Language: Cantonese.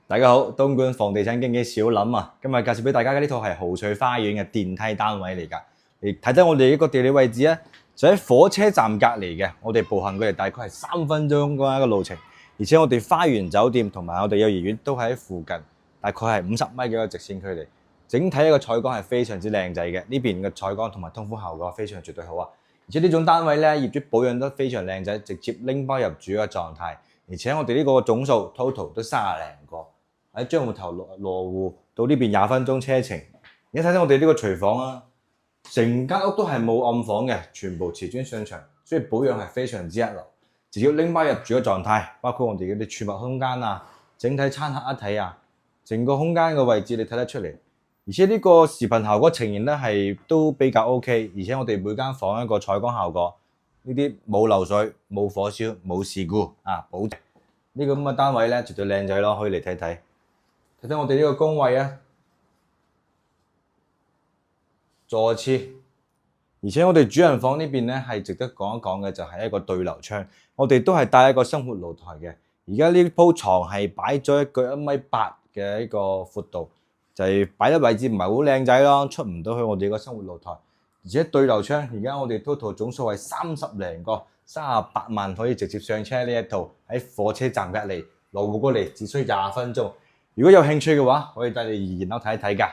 大家好，東莞房地產經紀小林啊，今日介紹俾大家嘅呢套係豪翠花園嘅電梯單位嚟㗎。你睇睇我哋呢個地理位置啊，就喺火車站隔離嘅，我哋步行過嚟大概係3分鐘嘅一個路程，而且我哋花園酒店同埋我哋幼兒園都喺附近，大概係50米嘅一個直線距離。整體一個採光係非常之靚仔嘅，呢邊嘅採光同埋通風效果非常絕對好啊！而且呢種單位咧，業主保養得非常靚仔，直接拎包入住嘅狀態。而且我哋呢個總數 total 都30零個，喺將門頭羅湖到呢邊20分鐘車程。而家睇睇我哋呢個廚房啊，成間屋都係冇暗房嘅，全部瓷磚上牆，所以保養係非常之一流，直接拎包入住嘅狀態。包括我哋嗰啲儲物空間啊，整體餐盒一體啊，整個空間嘅位置你睇得出嚟。而且呢個視頻效果呈現咧係都比較 OK， 而且我哋每間房一個採光效果，呢啲冇漏水、冇火燒、冇事故啊，保證呢個咁嘅單位咧絕對靚仔咯，可以嚟睇睇。睇睇我哋呢個工位啊，座廁，而且我哋主人房呢邊咧係值得講一講嘅就係一個對流窗，我哋都係帶一個生活露台嘅。而家呢鋪床係擺咗一個1.8米嘅一個闊度。就係擺得位置唔係好靚仔咯，出唔到去我哋個生活露台。而且對流窗，而家我哋 total 總數係30零個，38萬可以直接上車呢一套，喺火車站隔離，羅湖過嚟只需20分鐘。如果有興趣嘅話，可以帶你2樓睇一睇㗎。